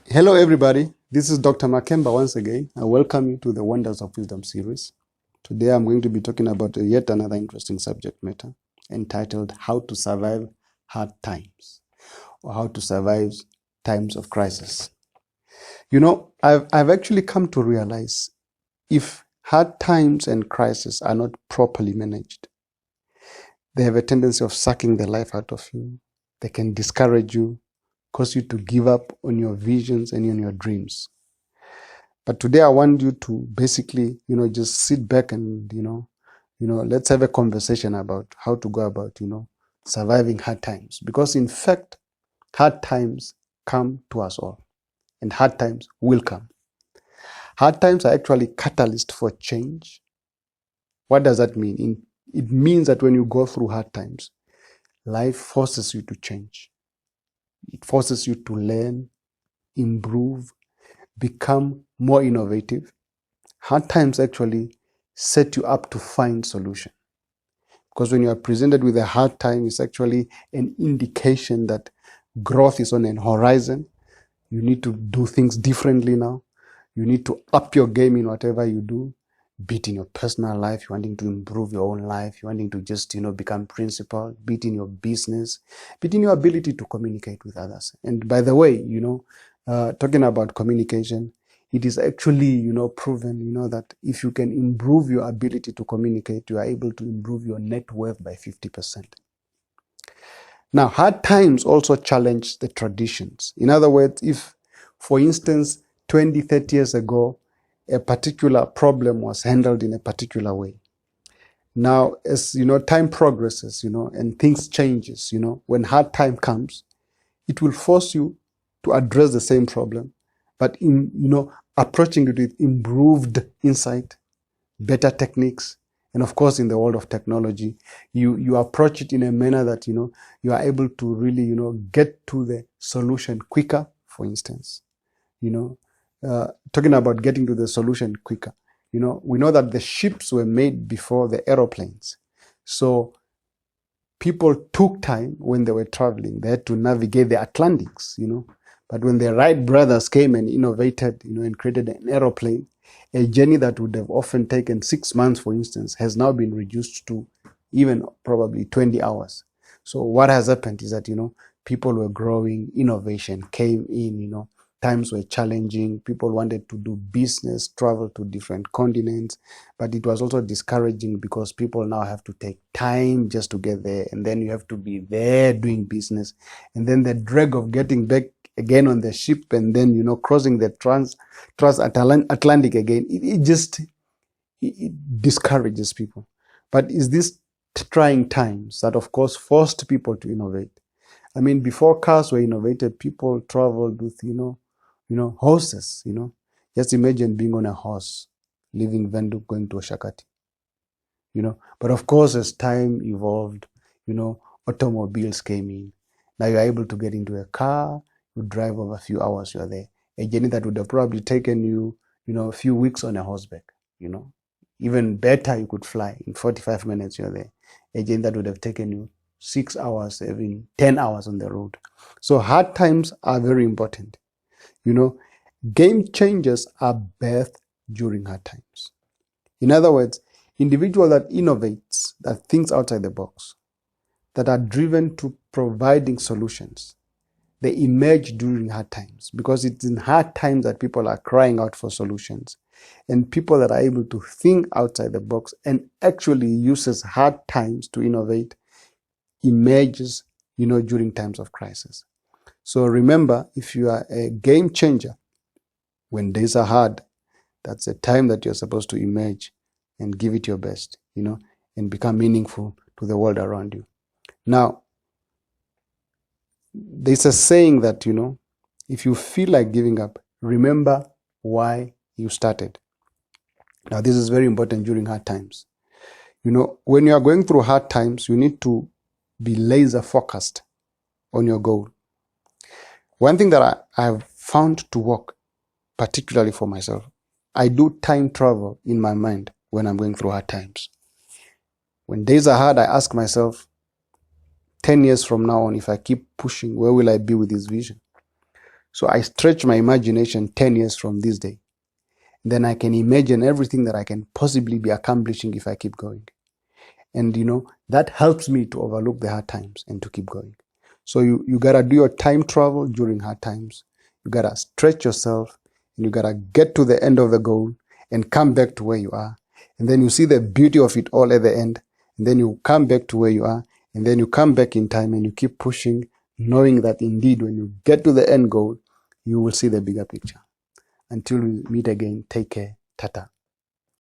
Hello, everybody. This is Dr. Makemba once again. I welcome you to the Wonders of Wisdom series. Today, I'm going to be talking about yet another interesting subject matter entitled How to Survive Hard Times or How to Survive Times of Crisis. I've actually come to realize if hard times and crises are not properly managed, they have a tendency of sucking the life out of you. They can discourage you, cause you to give up on your visions and on your dreams. But today I want you to basically, just sit back and, let's have a conversation about how to go about, surviving hard times. Because in fact, hard times come to us all and hard times will come. Hard times are actually catalyst for change. What does that mean? It means that when you go through hard times, life forces you to change. It forces you to learn, improve, become more innovative. Hard times actually set you up to find solution. Because when you are presented with a hard time, it's actually an indication that growth is on an horizon. You need to do things differently now. You need to up your game in whatever you do, be it in your personal life, you're wanting to improve your own life, you're wanting to just, become principled, be it in your business, be it in your ability to communicate with others. And by the way, talking about communication, it is actually, proven, that if you can improve your ability to communicate, you are able to improve your net worth by 50%. Now, hard times also challenge the traditions. In other words, if, for instance, 20, 30 years ago, a particular problem was handled in a particular way. Now, as time progresses, and things changes, when hard time comes, it will force you to address the same problem, but approaching it with improved insight, better techniques, and of course, in the world of technology, you approach it in a manner that you are able to really get to the solution quicker. For instance, talking about getting to the solution quicker, we know that the ships were made before the aeroplanes, so people took time when they were traveling. They had to navigate the Atlantics, But when the Wright brothers came and innovated, and created an aeroplane, a journey that would have often taken 6 months, for instance, has now been reduced to even probably 20 hours. So what has happened is that, people were growing, innovation came in, times were challenging, people wanted to do business, travel to different continents, but it was also discouraging because people now have to take time just to get there, and then you have to be there doing business, and then the drag of getting back again on the ship, and then crossing the transatlantic again, it discourages people. But is this trying times that of course forced people to innovate? I mean, before cars were innovated, people traveled with horses. Just imagine being on a horse, leaving Vendu, going to Oshakati. But of course, as time evolved, automobiles came in. Now you're able to get into a car, you drive over a few hours, you're there. A journey that would have probably taken you, a few weeks on a horseback, Even better, you could fly. In 45 minutes, you're there. A journey that would have taken you 6 hours, even 10 hours on the road. So hard times are very important. Game changers are birthed during hard times. In other words, individual that innovates, that thinks outside the box, that are driven to providing solutions, they emerge during hard times, because it's in hard times that people are crying out for solutions. And people that are able to think outside the box and actually uses hard times to innovate emerges, during times of crisis. So remember, if you are a game changer, when days are hard, that's a time that you're supposed to emerge and give it your best, and become meaningful to the world around you. Now, there's a saying that, if you feel like giving up, remember why you started. Now, this is very important during hard times. When you are going through hard times, you need to be laser focused on your goal. One thing that I have found to work, particularly for myself, I do time travel in my mind when I'm going through hard times. When days are hard, I ask myself, 10 years from now on, if I keep pushing, where will I be with this vision? So I stretch my imagination 10 years from this day. Then I can imagine everything that I can possibly be accomplishing if I keep going. And that helps me to overlook the hard times and to keep going. So you gotta do your time travel during hard times. You gotta stretch yourself, and you gotta get to the end of the goal and come back to where you are. And then you see the beauty of it all at the end. And then you come back to where you are. And then you come back in time and you keep pushing, knowing that indeed when you get to the end goal, you will see the bigger picture. Until we meet again, take care. Tata.